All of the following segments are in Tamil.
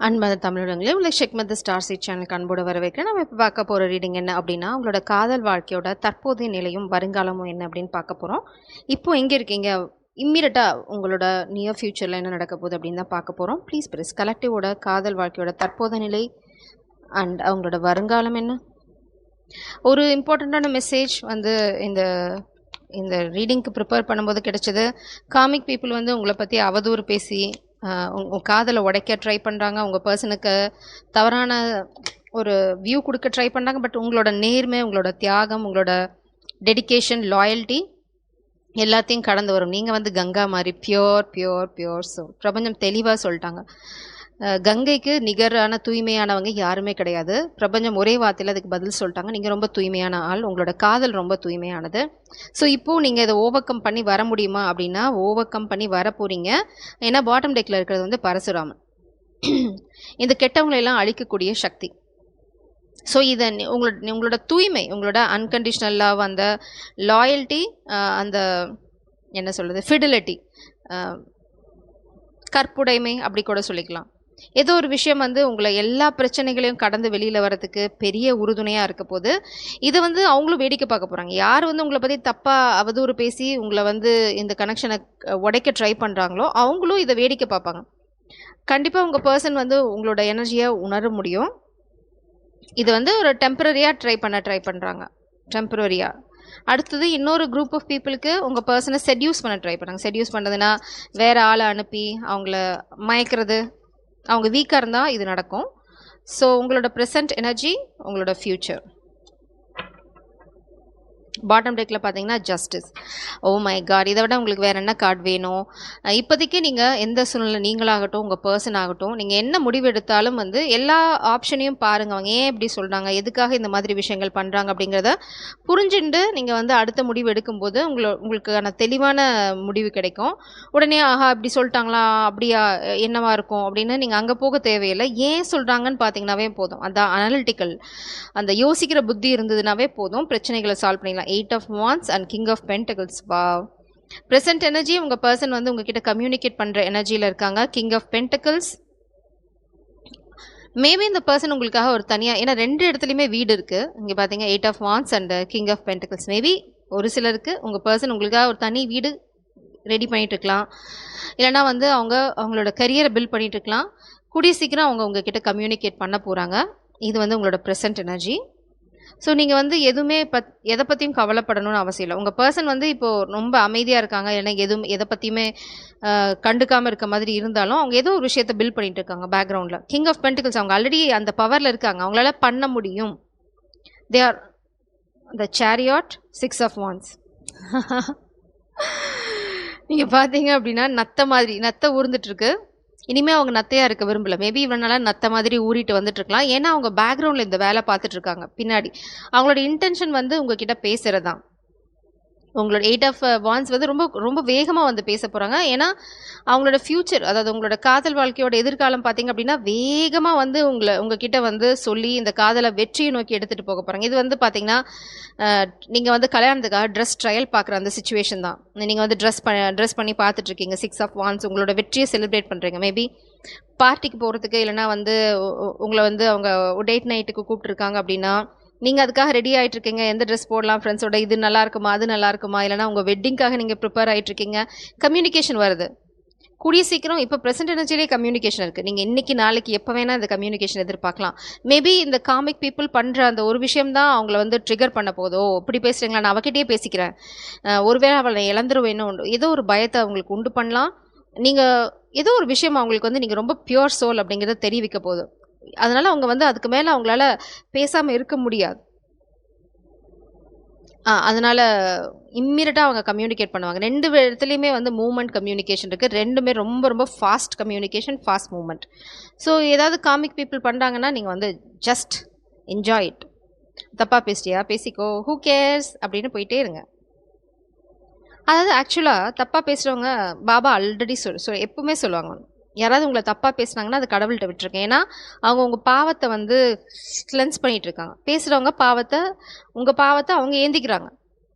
அன்பான தமிழர்களே, உங்களை ஷெக்மத் ஸ்டார் சீட் சேனலுக்கு அன்போடு வரவேற்கிறேன். நம்ம இப்போ பார்க்க போகிற ரீடிங் என்ன அப்படின்னா, உங்களோட காதல் வாழ்க்கையோட தற்போதைய நிலையும் வருங்காலமும் என்ன அப்படின்னு பார்க்க போகிறோம். இப்போ எங்கே இருக்கீங்க, இம்மீடியட்டாக உங்களோட நியர் ஃப்யூச்சரில் என்ன நடக்க போகுது அப்படின்னு தான் பார்க்க போகிறோம். ப்ளீஸ் பிரஸ் கலெக்டிவோட காதல் வாழ்க்கையோட தற்போதைய நிலை அண்ட் அவங்களோட வருங்காலம் என்ன. ஒரு இம்பார்ட்டண்ட்டான மெசேஜ் வந்து இந்த இந்த ரீடிங்க்கு ப்ரிப்பேர் பண்ணும்போது கிடைச்சது. காமிக் பீப்புள் வந்து உங்களை பற்றி அவதூறு பேசி உங்கள் காதலை உடைக்க ட்ரை பண்ணுறாங்க. உங்கள் பர்சனுக்கு தவறான ஒரு வியூ கொடுக்க ட்ரை பண்ணுறாங்க. பட் உங்களோட நேர்மை, உங்களோட தியாகம், உங்களோட டெடிகேஷன், லாயல்ட்டி எல்லாத்தையும் கடந்து வரும். நீங்கள் வந்து கங்கா மாதிரி பியோர். ஸோ பிரபஞ்சம் தெளிவாக சொல்லிட்டாங்க, கங்கைக்கு நிகரான தூய்மையானவங்க யாருமே கிடையாது. பிரபஞ்சம் ஒரே வார்த்தையில் அதுக்கு பதில் சொல்லிட்டாங்க, நீங்கள் ரொம்ப தூய்மையான ஆள், உங்களோட காதல் ரொம்ப தூய்மையானது. ஸோ இப்போது நீங்கள் இதை ஓவர் கம் பண்ணி வர முடியுமா அப்படின்னா ஓவர் கம் பண்ணி வர போகிறீங்க. ஏன்னா பாட்டம் டெக்கில் இருக்கிறது வந்து பரசுராமன், இந்த கெட்டவங்களெல்லாம் அழிக்கக்கூடிய சக்தி. ஸோ இதை உங்களோட தூய்மை, உங்களோட அன்கண்டிஷ்னல் லவ், அந்த லாயல்ட்டி, அந்த என்ன சொல்கிறது, ஃபிடிலிட்டி, கற்புடைமை அப்படி கூட சொல்லிக்கலாம். ஏதோ ஒரு விஷயம் வந்து உங்களை எல்லா பிரச்சனைகளையும் கடந்து வெளியில் வரதுக்கு பெரிய உறுதுணையாக இருக்க போது. இதை வந்து அவங்களும் வேடிக்கை பார்க்க போகிறாங்க. யார் வந்து உங்களை பற்றி தப்பாக அவதூறு பேசி உங்களை வந்து இந்த கனெக்ஷனை உடைக்க ட்ரை பண்ணுறாங்களோ அவங்களும் இதை வேடிக்கை பார்ப்பாங்க. கண்டிப்பாக உங்கள் பர்சன் வந்து உங்களோட எனர்ஜியை உணர முடியும். இது வந்து ஒரு டெம்பரரியாக ட்ரை பண்ணுறாங்க, டெம்பரரியாக. அடுத்தது இன்னொரு குரூப் ஆஃப் பீப்புளுக்கு உங்கள் பர்சனை செட்யூஸ் பண்ண ட்ரை பண்ணுறாங்க. செட்யூஸ் பண்ணுறதுன்னா வேறு ஆளை அனுப்பி அவங்கள மயக்கிறது. அவங்க வீக்காக இருந்தால் இது நடக்கும். ஸோ உங்களோட ப்ரெசன்ட் எனர்ஜி, உங்களோட ஃப்யூச்சர். பாட்டம் டெக்கில் பார்த்தீங்கன்னா ஜஸ்டிஸ். ஓ மை காட், இதை விட உங்களுக்கு வேறு என்ன கார்டு வேணும்? இப்போதைக்கு நீங்கள் எந்த சூழ்நிலை, நீங்களாகட்டும் உங்கள் பர்சன் ஆகட்டும், நீங்கள் என்ன முடிவு எடுத்தாலும் வந்து எல்லா ஆப்ஷனையும் பாருங்கள். அவங்க ஏன் இப்படி சொல்கிறாங்க, எதுக்காக இந்த மாதிரி விஷயங்கள் பண்ணுறாங்க அப்படிங்கிறத புரிஞ்சுட்டு நீங்கள் வந்து அடுத்த முடிவு எடுக்கும்போது உங்களுக்கான தெளிவான முடிவு கிடைக்கும். உடனே ஆஹா இப்படி சொல்லிட்டாங்களா, அப்படியா, என்னவா இருக்கும் அப்படின்னு நீங்கள் அங்கே போக தேவையில்லை. ஏன் சொல்கிறாங்கன்னு பார்த்தீங்கன்னாவே போதும். அந்த அனலிட்டிக்கல், அந்த யோசிக்கிற புத்தி இருந்ததுனாவே போதும், பிரச்சனைகளை சால்வ் பண்ணிடலாம். 8 of Wands and King of Pentacles. Wow. Present energy, உங்க பர்சன் வந்து உங்ககிட்ட கம்யூனிகேட் பண்ற எனர்ஜியில் இருக்காங்க. King of Pentacles. மேபி இந்த பர்சன் உங்களுக்காக ஒரு தனியாக, ஏன்னா 2 இடத்துலையுமே வீடு இருக்குது. இங்கே பார்த்தீங்க 8 of Wands and King of Pentacles. Maybe ஒரு சிலருக்கு உங்கள் பர்சன் உங்களுக்காக ஒரு தனி வீடு ரெடி பண்ணிட்டு இருக்கலாம். இல்லைனா வந்து அவங்களோட கரியரை பில்ட் பண்ணிட்டு இருக்கலாம். கூடிய சீக்கிரம் அவங்க உங்ககிட்ட கம்யூனிகேட் பண்ண போகிறாங்க. இது வந்து உங்களோட ப்ரெசன்ட் எனர்ஜி. ஸோ நீங்கள் வந்து எதை பற்றியும் கவலைப்படணும்னு அவசியம் இல்லை. உங்கள் பர்சன் வந்து இப்போது ரொம்ப அமைதியாக இருக்காங்க, இல்லைன்னா எதை பற்றியுமே கண்டுக்காமல் இருக்க மாதிரி இருந்தாலும் அவங்க ஏதோ ஒரு விஷயத்தை பில்ட் பண்ணிட்டு இருக்காங்க பேக்ரவுண்டில். கிங் ஆஃப் பென்டிகல்ஸ், அவங்க ஆல்ரெடி அந்த பவரில் இருக்காங்க, அவங்களால பண்ண முடியும். They are the சேரியாட். 6 of Wands. நீங்கள் பார்த்தீங்க அப்படின்னா நத்தை ஊர்ந்துட்டுருக்கு. இனிமேல் அவங்க நத்தையாக இருக்க விரும்பல. மேபி இவனால நத்த மாதிரி ஊறிட்டு வந்துட்டு இருக்கலாம். ஏன்னா அவங்க பேக்ரவுண்டில் இந்த வேலை பார்த்துட்டு இருக்காங்க பின்னாடி. அவங்களோட இன்டென்ஷன் வந்து உங்ககிட்ட பேசுகிறது தான். உங்களோட 8 of Wands வந்து ரொம்ப ரொம்ப வேகமாக வந்து பேச போகிறாங்க. ஏன்னா அவங்களோட ஃப்யூச்சர், அதாவது உங்களோட காதல் வாழ்க்கையோட எதிர்காலம் பார்த்தீங்க அப்படின்னா வேகமாக வந்து உங்ககிட்ட வந்து சொல்லி இந்த காதலை வெற்றியை நோக்கி எடுத்துகிட்டு போக போகிறாங்க. இது வந்து பார்த்தீங்கன்னா நீங்கள் வந்து கல்யாணத்துக்காக ட்ரெஸ் ட்ரையல் பார்க்குற அந்த சுச்சுவேஷன் தான். நீங்கள் வந்து ட்ரெஸ் பண்ணி பார்த்துட்ருக்கீங்க. 6 of Wands உங்களோட வெற்றியை செலிப்ரேட் பண்ணுறீங்க. மேபி பார்ட்டிக்கு போகிறதுக்கு, இல்லைனா வந்து உங்களை வந்து அவங்க டேட் நைட்டுக்கு கூப்பிட்ருக்காங்க அப்படின்னா நீங்கள் அதுக்காக ரெடி ஆகிட்ருக்கீங்க. எந்த ட்ரெஸ் போடலாம் ஃப்ரெண்ட்ஸோட, இது நல்லா இருக்குமா, அது நல்லா இருக்குமா, இல்லைனா உங்கள் வெட்டிங்காக நீங்கள் ப்ரிப்பேர் ஆகிட்ருக்கீங்க. கம்யூனிகேஷன் வருது கூடிய சீக்கிரம். இப்போ ப்ரெசென்ட் எனர்ஜிலே கம்யூனிகேஷன் இருக்குது. நீங்கள் இன்றைக்கி நாளைக்கு எப்போ வேணால் இந்த கம்யூனிகேஷன் எதிர்பார்க்கலாம். மேபி இந்த காமிக் பீப்புள் பண்ணுற அந்த ஒரு விஷயம் தான் அவங்கள வந்து ட்ரிகர் பண்ண போதோ. இப்படி பேசுகிறீங்களா, நான் அவகிட்டே பேசிக்கிறேன், ஒருவேளை அவளை இழந்துருவேன்னு உண்டு, ஏதோ ஒரு பயத்தை அவங்களுக்கு உண்டு பண்ணலாம். நீங்கள் ஏதோ ஒரு விஷயம் அவங்களுக்கு வந்து நீங்கள் ரொம்ப பியூர் சோல் அப்படிங்கிறத தெரிவிக்க போதும். அதனால் அவங்க வந்து அதுக்கு மேலே அவங்களால பேசாமல் இருக்க முடியாது. அதனால் இம்மீடியட்டாக அவங்க கம்யூனிகேட் பண்ணுவாங்க. 2 இடத்துலையுமே வந்து மூவ்மெண்ட் கம்யூனிகேஷன் இருக்குது. ரெண்டுமே ரொம்ப ரொம்ப fast communication, fast movement. So ஏதாவது காமிக் பீப்புள் பண்ணுறாங்கன்னா நீங்கள் வந்து ஜஸ்ட் என்ஜாய் இட். தப்பாக பேசிட்டியா, பேசிக்கோ, ஹூ கேர்ஸ் அப்படின்னு போயிட்டே இருங்க. அதாவது ஆக்சுவலாக தப்பாக பேசுகிறவங்க பாபா ஆல்ரெடி எப்பவுமே சொல்லுவாங்க, யாராவது உங்களை தப்பாக பேசுனாங்கன்னா அது கடவுள்கிட்ட விட்டுருக்கேன். ஏன்னா அவங்க உங்கள் பாவத்தை வந்து கிளென்ஸ் பண்ணிகிட்டு இருக்காங்க. பேசுகிறவங்க உங்கள் பாவத்தை அவங்க ஏந்திக்கிறாங்க.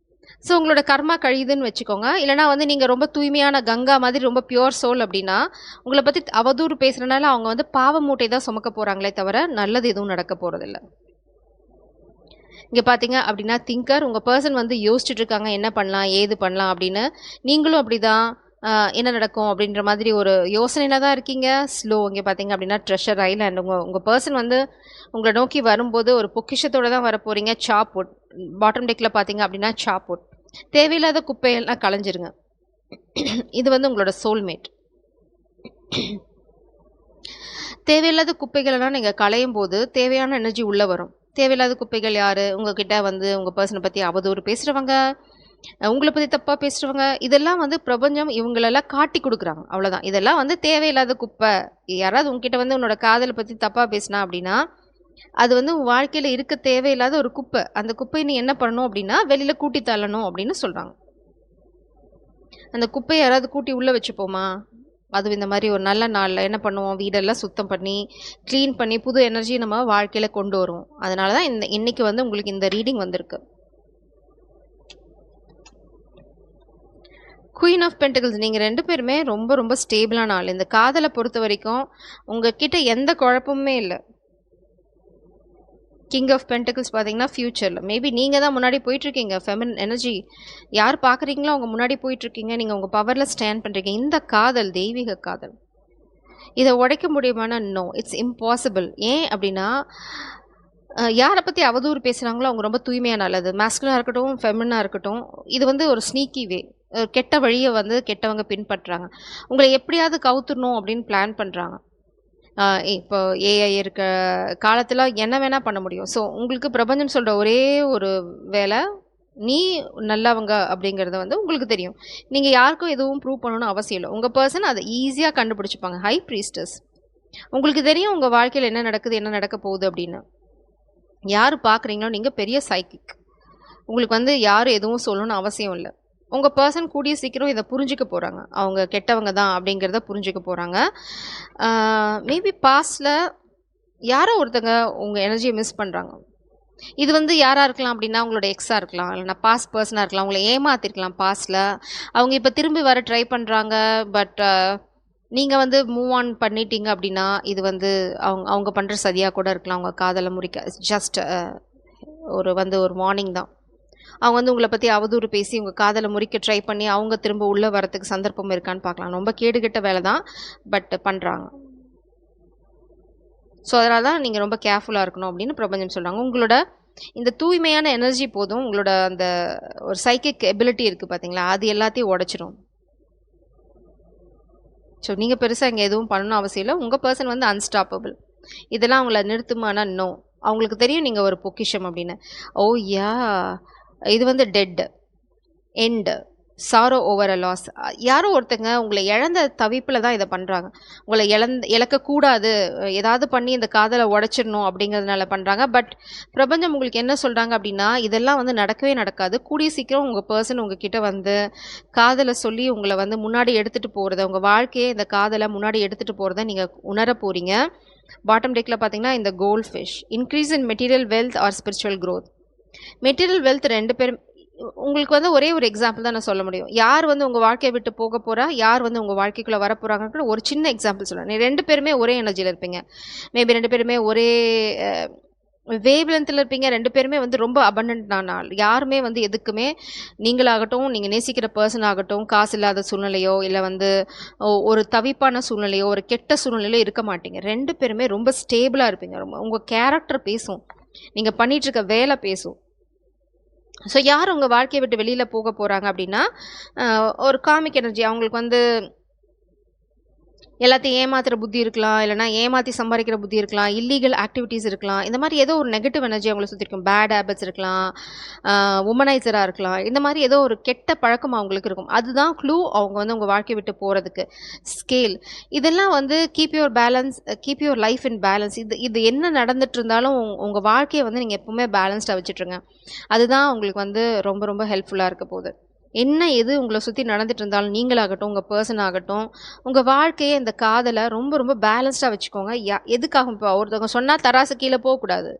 ஸோ உங்களோட கர்மா கழியுதுன்னு வச்சுக்கோங்க. இல்லைனா வந்து நீங்கள் ரொம்ப தூய்மையான கங்கா மாதிரி ரொம்ப பியூர் சோல் அப்படின்னா, உங்களை பற்றி அவதூறு பேசுகிறனால அவங்க வந்து பாவ மூட்டை தான் சுமக்க போகிறாங்களே தவிர நல்லது எதுவும் நடக்க போகிறதில்ல. இங்கே பார்த்தீங்க அப்படின்னா திங்கர், உங்கள் பர்சன் வந்து யோசிச்சுட்டு இருக்காங்க என்ன பண்ணலாம் ஏது பண்ணலாம் அப்படின்னு. நீங்களும் அப்படி தான் என்ன நடக்கும் அப்படின்ற மாதிரி ஒரு யோசனையில் தான் இருக்கீங்க. ஸ்லோ இங்கே பார்த்தீங்க அப்படின்னா ட்ரெஷர் ஐலாண்ட். உங்கள் பர்சன் வந்து உங்களை நோக்கி வரும்போது ஒரு பொக்கிஷத்தோடு தான் வர போகிறீங்க. சாப்வுட் பாட்டம் டெக்கில் பார்த்தீங்க அப்படின்னா சாப்வுட். தேவையில்லாத குப்பையெல்லாம் களைஞ்சிருங்க. இது வந்து உங்களோட சோல்மேட். தேவையில்லாத குப்பைகளெல்லாம் நீங்கள் களையும் போது தேவையான எனர்ஜி உள்ளே வரும். தேவையில்லாத குப்பைகள் யார்? உங்ககிட்ட வந்து உங்கள் பர்சனை பற்றி அவதூறு பேசுகிறவங்க, உங்களை பற்றி தப்பாக பேசுகிறவங்க, இதெல்லாம் வந்து பிரபஞ்சம் இவங்களெல்லாம் காட்டி கொடுக்குறாங்க. அவ்வளோதான். இதெல்லாம் வந்து தேவையில்லாத குப்பை. யாராவது உங்ககிட்ட வந்து உன்னோட காதலை பற்றி தப்பாக பேசினா அப்படின்னா, அது வந்து உன் வாழ்க்கையில் இருக்க தேவையில்லாத ஒரு குப்பை. அந்த குப்பையை நீ என்ன பண்ணணும் அப்படின்னா வெளியில் கூட்டி தள்ளணும் அப்படின்னு சொல்கிறாங்க. அந்த குப்பையை யாராவது கூட்டி உள்ளே வச்சுப்போமா? அதுவும் இந்த மாதிரி ஒரு நல்ல நாளில் என்ன பண்ணுவோம், வீடெல்லாம் சுத்தம் பண்ணி க்ளீன் பண்ணி புது எனர்ஜி நம்ம வாழ்க்கையில் கொண்டு வருவோம். அதனால தான் இன்னைக்கு வந்து உங்களுக்கு இந்த ரீடிங் வந்திருக்கு. Queen of pentacles. நீங்கள் 2 பேருமே ரொம்ப ரொம்ப ஸ்டேபிளான ஆள். இந்த காதலை பொறுத்த வரைக்கும் உங்ககிட்ட எந்த குழப்பமுமே இல்லை. கிங் ஆஃப் பென்டிகல்ஸ் பார்த்தீங்கன்னா ஃப்யூச்சரில் மேபி நீங்கள் தான் முன்னாடி போயிட்டுருக்கீங்க. ஃபெமினின் எனர்ஜி யார் பார்க்குறீங்களோ அவங்க முன்னாடி போயிட்டுருக்கீங்க. நீங்கள் உங்கள் பவரில் ஸ்டாண்ட் பண்ணுறீங்க. இந்த காதல் தெய்வீக காதல். இதை உடைக்க முடியுமானா நோ, இட்ஸ் இம்பாசிபிள். ஏன் அப்படின்னா யாரை பற்றி அவதூறு பேசுகிறாங்களோ அவங்க ரொம்ப தூய்மையாக நல்லது. மேஸ்குலனாக இருக்கட்டும் ஃபெமினாக இருக்கட்டும், இது வந்து ஒரு ஸ்னீக்கி வே. கெட்ட வழியை வந்து கெட்டவங்க பின்பற்றுறாங்க. உங்களை எப்படியாவது கவுத்துடணும் அப்படின்னு பிளான் பண்ணுறாங்க. இப்போ ஏஐ இருக்க காலத்தில் என்ன வேணால் பண்ண முடியும். ஸோ உங்களுக்கு பிரபஞ்சம் சொல்கிற ஒரே ஒரு வேலை, நீ நல்லவங்க அப்படிங்கிறத வந்து உங்களுக்கு தெரியும். நீங்கள் யாருக்கும் எதுவும் ப்ரூவ் பண்ணணும்னு அவசியம் இல்லை. உங்கள் பர்சன் அதை ஈஸியாக கண்டுபிடிச்சிப்பாங்க. High priestess. உங்களுக்கு தெரியும் உங்கள் வாழ்க்கையில் என்ன நடக்குது என்ன நடக்க போகுது அப்படின்னு. யார் பார்க்குறீங்களோ நீங்கள் பெரிய சைக்கிக். உங்களுக்கு வந்து யாரும் எதுவும் சொல்லணும்னு அவசியம் இல்லை. உங்கள் பர்சன் கூடிய சீக்கிரம் இதை புரிஞ்சிக்க போகிறாங்க. அவங்க கெட்டவங்க தான் அப்படிங்கிறத புரிஞ்சிக்க போகிறாங்க. மேபி பாஸ்டில் யாரோ ஒருத்தங்க உங்கள் எனர்ஜியை மிஸ் பண்ணுறாங்க. இது வந்து யாராக இருக்கலாம் அப்படின்னா உங்களோட எக்ஸாக இருக்கலாம், இல்லைனா பாஸ்ட் பர்சனாக இருக்கலாம். உங்களை ஏமாற்றிருக்கலாம் பாஸ்டில். அவங்க இப்போ திரும்பி வர ட்ரை பண்ணுறாங்க. பட் நீங்கள் வந்து மூவ் ஆன் பண்ணிட்டீங்க அப்படின்னா இது வந்து அவங்க பண்ணுற சதியாக கூட இருக்கலாம். அவங்க காதலை முறிக்க ஜஸ்ட் ஒரு வார்னிங் தான். அவங்க வந்து உங்களை பற்றி அவதூறு பேசி உங்கள் காதலை முறிக்க ட்ரை பண்ணி அவங்க திரும்ப உள்ளே வரத்துக்கு சந்தர்ப்பம் இருக்கான்னு பார்க்கலாம். ரொம்ப கேடுகெட்ட வேலை தான், பட் பண்ணுறாங்க. ஸோ அதனால தான் நீங்கள் ரொம்ப கேர்ஃபுல்லாக இருக்கணும் அப்படின்னு பிரபஞ்சம் சொல்கிறாங்க. உங்களோட இந்த தூய்மையான எனர்ஜி போதும், உங்களோட அந்த ஒரு சைக்கிக் எபிலிட்டி இருக்குது பார்த்தீங்களா, அது எல்லாத்தையும் உடைச்சிரும். ஸோ நீங்கள் பெருசாக இங்கே எதுவும் பண்ணணும் அவசியம் இல்லை. உங்கள் பர்சன் வந்து அன்ஸ்டாப்பபிள். இதெல்லாம் அவங்கள நிறுத்துமானா நோ. அவங்களுக்கு தெரியும் நீங்கள் ஒரு பொக்கிஷம் அப்படின்னு. ஓ யா, இது வந்து dead end sorrow over a loss. யாரோ ஒருத்தங்க உங்களை இழந்த தவிப்பில் தான் இதை பண்ணுறாங்க. உங்களை இழக்கக்கூடாது, ஏதாவது பண்ணி இந்த காதலை உடைச்சிடணும் அப்படிங்கிறதுனால பண்ணுறாங்க. பட் பிரபஞ்சம் உங்களுக்கு என்ன சொல்கிறாங்க அப்படின்னா இதெல்லாம் வந்து நடக்கவே நடக்காது. கூடிய சீக்கிரம் உங்கள் பர்சன் உங்ககிட்ட வந்து காதலை சொல்லி உங்களை வந்து முன்னாடி எடுத்துகிட்டு போகிறத, உங்கள் வாழ்க்கையை இந்த காதலை முன்னாடி எடுத்துகிட்டு போகிறத நீங்கள் உணர போகிறீங்க. பாட்டம் டெக்கில் பார்த்தீங்கன்னா இந்த gold fish. Increase in material wealth or spiritual growth. Material wealth 2 பேரும் உங்களுக்கு வந்து ஒரே ஒரு எக்ஸாம்பிள் தான் நான் சொல்ல முடியும். யார் வந்து உங்கள் வாழ்க்கையை விட்டு போக போகிறா, யார் வந்து உங்கள் வாழ்க்கைக்குள்ளே வர போகிறாங்கன்னு ஒரு சின்ன எக்ஸாம்பிள் சொல்கிறேன். 2 பேருமே ஒரே எனர்ஜியில் இருப்பீங்க. மேபி 2 பேருமே ஒரே வேவ் லென்த்தில் இருப்பீங்க. 2 பேருமே வந்து ரொம்ப அபண்டன்டான ஆள். யாருமே வந்து எதுக்குமே நீங்களாகட்டும், நீங்கள் நேசிக்கிற பர்சன் ஆகட்டும், காசு இல்லாத சூழ்நிலையோ இல்லை வந்து ஒரு தவிப்பான சூழ்நிலையோ ஒரு கெட்ட சூழ்நிலையோ இருக்க மாட்டீங்க. 2 பேருமே ரொம்ப ஸ்டேபிளாக இருப்பீங்க. ரொம்ப உங்கள் கேரக்டர் பேசும், நீங்கள் பண்ணிகிட்ருக்க வேலை பேசும். ஸோ யார் உங்கள் வாழ்க்கையை விட்டு வெளியில் போக போகிறாங்க அப்படின்னா ஒரு காமிக் எனர்ஜி. அவங்களுக்கு வந்து எல்லாத்தையும் ஏமாத்துகிற புத்தி இருக்கலாம், இல்லைனா ஏமாற்றி சம்பாதிக்கிற புத்தி இருக்கலாம், இல்லீகல் ஆக்டிவிட்டீஸ் இருக்கலாம். இந்த மாதிரி ஏதோ ஒரு நெகட்டிவ் எனர்ஜி அவங்கள சுற்றி இருக்கும். பேட் ஹேபிட்ஸ் இருக்கலாம், உமனைசராக இருக்கலாம். இந்த மாதிரி ஏதோ ஒரு கெட்ட பழக்கம் அவங்களுக்கு இருக்கும். அதுதான் க்ளூ அவங்க வந்து உங்கள் வாழ்க்கையை விட்டு போகிறதுக்கு. ஸ்கேல் இதெல்லாம் வந்து keep your balance, keep your life in balance. இது என்ன நடந்துட்டு இருந்தாலும் உங்கள் வாழ்க்கையை வந்து நீங்கள் எப்பவுமே பேலன்ஸ்டாக வச்சுட்ருங்க. அதுதான் உங்களுக்கு வந்து ரொம்ப ரொம்ப ஹெல்ப்ஃபுல்லாக இருக்க போகுது. என்ன எது உங்கள சுத்தி நடந்துட்டு இருந்தாலும், நீங்களாகட்டும், உங்க பெர்சன் ஆகட்டும், உங்க வாழ்க்கைய இந்த காதல ரொம்ப ரொம்ப பேலன்ஸ்டா வச்சுக்கோங்க. எதுக்காக இப்போ ஒருத்தவங்க சொன்னா தராசு கீழ போக்கூடாது.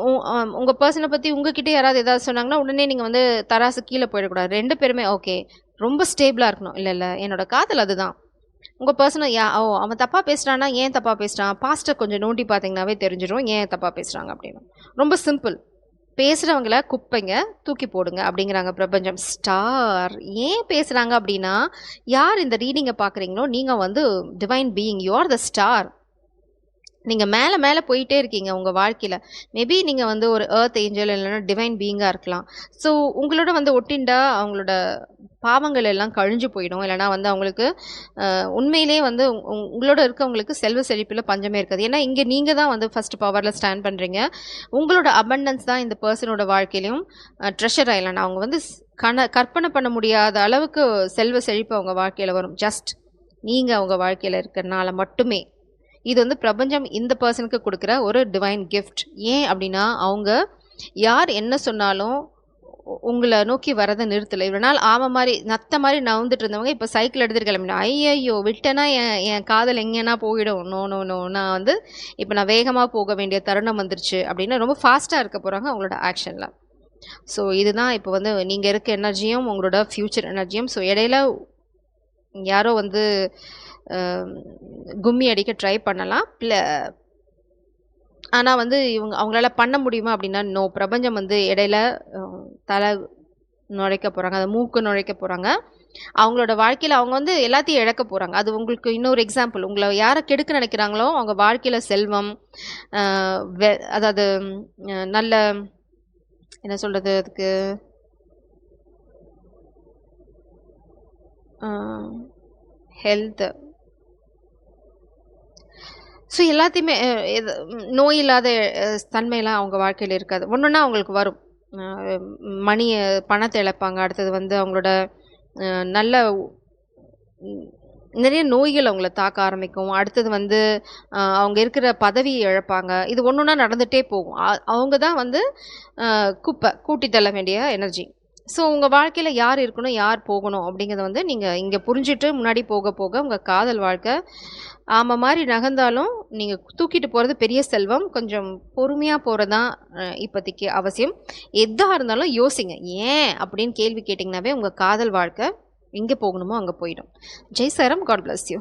உ அ உங்க பெர்சன பத்தி உங்ககிட்ட யாராவது ஏதாவது சொன்னாங்கன்னா, உடனே நீங்க வந்து தராசு கீழ போயிடக்கூடாது. 2 பேருமே ஓகே. ரொம்ப ஸ்டேபிளா இருக்கணும். இல்ல, இல்ல என்னோட காதல் அதுதான். உங்க பெர்சன அவன் தப்பா பேசுறான்னா, ஏன் தப்பா பேசுறான்? பாஸ்ட்ட கொஞ்சம் நோண்டி பார்த்தீங்கன்னாவே தெரிஞ்சிரும். ஏன் தப்பா பேசுறாங்க அப்படின்னு. ரொம்ப சிம்பிள். பேசுறவங்கள குப்பைங்க, தூக்கி போடுங்க அப்படிங்கிறாங்க பிரபஞ்சம். ஸ்டார் ஏன் பேசுறாங்க அப்படின்னா, யார் இந்த ரீடிங்க பார்க்குறீங்களோ, நீங்க வந்து divine being. You are the star. நீங்க மேல மேல போயிட்டே இருக்கீங்க உங்க வாழ்க்கையில. மேபி நீங்க வந்து ஒரு எர்த் ஏஞ்சல் இல்லன்னா டிவைன் பீயிங்கா இருக்கலாம். ஸோ உங்களோட வந்து ஒட்டிண்டா அவங்களோட பாவங்கள் எல்லாம் கழிஞ்சு போயிடும். இல்லன்னா வந்து அவங்களுக்கு உண்மையிலேயே வந்து உங்களோட இருக்கவங்களுக்கு செல்வ செழிப்பில பஞ்சமே இருக்காது. ஏன்னா இங்க நீங்க தான் வந்து ஃபர்ஸ்ட் பவர்ல ஸ்டாண்ட் பண்றீங்க. உங்களோட அபண்டன்ஸ் தான் இந்த பெர்சனோட வாழ்க்கையிலயும் ட்ரெஷர் ஐலண்ட். அவங்க வந்து கற்பனை பண்ண முடியாத அளவுக்கு செல்வ செழிப்பு அவங்க வாழ்க்கையில வரும். ஜஸ்ட் நீங்க அவங்க வாழ்க்கையில இருக்கிறனால மட்டுமே. இது வந்து பிரபஞ்சம் இந்த பர்சனுக்கு கொடுக்குற ஒரு டிவைன் கிஃப்ட். ஏன் அப்படின்னா, அவங்க யார் என்ன சொன்னாலும் உங்கள நோக்கி வரத நிறுத்தல. இவ்வளோ நாள் ஆம மாரி, நத்த மாரி நவுந்துட்டு இருந்தவங்க, இப்ப சைக்கிள் எடுத்துட்டு கிளம்பினா, ஐயய்யோ! விட்டேன்னா என் காதல் எங்கேனா போயிடும். No, no, no. நான் வந்து இப்ப நான் வேகமா போக வேண்டிய தருணம் வந்துருச்சு அப்படின்னு ரொம்ப ஃபாஸ்ட்டா இருக்க போறாங்க அவங்களோட ஆக்ஷன்ல. ஸோ இதுதான் இப்போ வந்து நீங்க இருக்க எனர்ஜியும், உங்களோட ஃப்யூச்சர் எனர்ஜியும். ஸோ இடையில யாரோ வந்து கும்மி அடிக்க ட்ரை பண்ணலாம். ஆனா வந்து அவங்களால பண்ண முடியுமா அப்படின்னா, நோ. பிரபஞ்சம் வந்து இடையில தலை நுழைக்க போறாங்க. அது மூக்கு நுழைக்க போறாங்க. அவங்களோட வாழ்க்கையில அவங்க வந்து எல்லாத்தையும் இழக்க போறாங்க. அது உங்களுக்கு இன்னொரு எக்ஸாம்பிள். உங்கள யார கெடுக்க நினைக்கிறாங்களோ, அவங்க வாழ்க்கையில செல்வம், அ அதாவது நல்ல என்ன சொல்றது அதுக்கு? அ ஹெல்த். ஸோ எல்லாத்தையுமே இது நோய் இல்லாத தன்மைலாம் அவங்க வாழ்க்கையில இருக்காது. ஒன்னொன்னா அவங்களுக்கு வரும். அ பணத்த இழப்பாங்க. அடுத்தது வந்து அவங்களோட நல்ல நிறைய நோய்கள் அவங்கள தாக்க ஆரம்பிக்கும். அடுத்தது வந்து அவங்க இருக்கிற பதவிய இழப்பாங்க. இது ஒன்னொன்னா நடந்துட்டே போகும். அவங்க தான் வந்து குப்பை கூட்டி தள்ள வேண்டிய எனர்ஜி. ஸோ உங்க வாழ்க்கையில யார் இருக்கணும், யார் போகணும் அப்படிங்கிறத வந்து நீங்க இங்க புரிஞ்சுட்டு முன்னாடி போக போக உங்க காதல் வாழ்க்கை ஆம மாரி நகர்ந்தாலும், நீங்க தூக்கிட்டு போறது பெரிய செல்வம். கொஞ்சம் பொறுமையா போறது தான் இப்போதைக்கு அவசியம். எதா இருந்தாலும் யோசிங்க. ஏன் அப்படின்னு கேள்வி கேட்டீங்கன்னாவே, உங்க காதல் வாழ்க்கை எங்க போகணுமோ அங்க போயிடும். Jai Sairam. God bless you.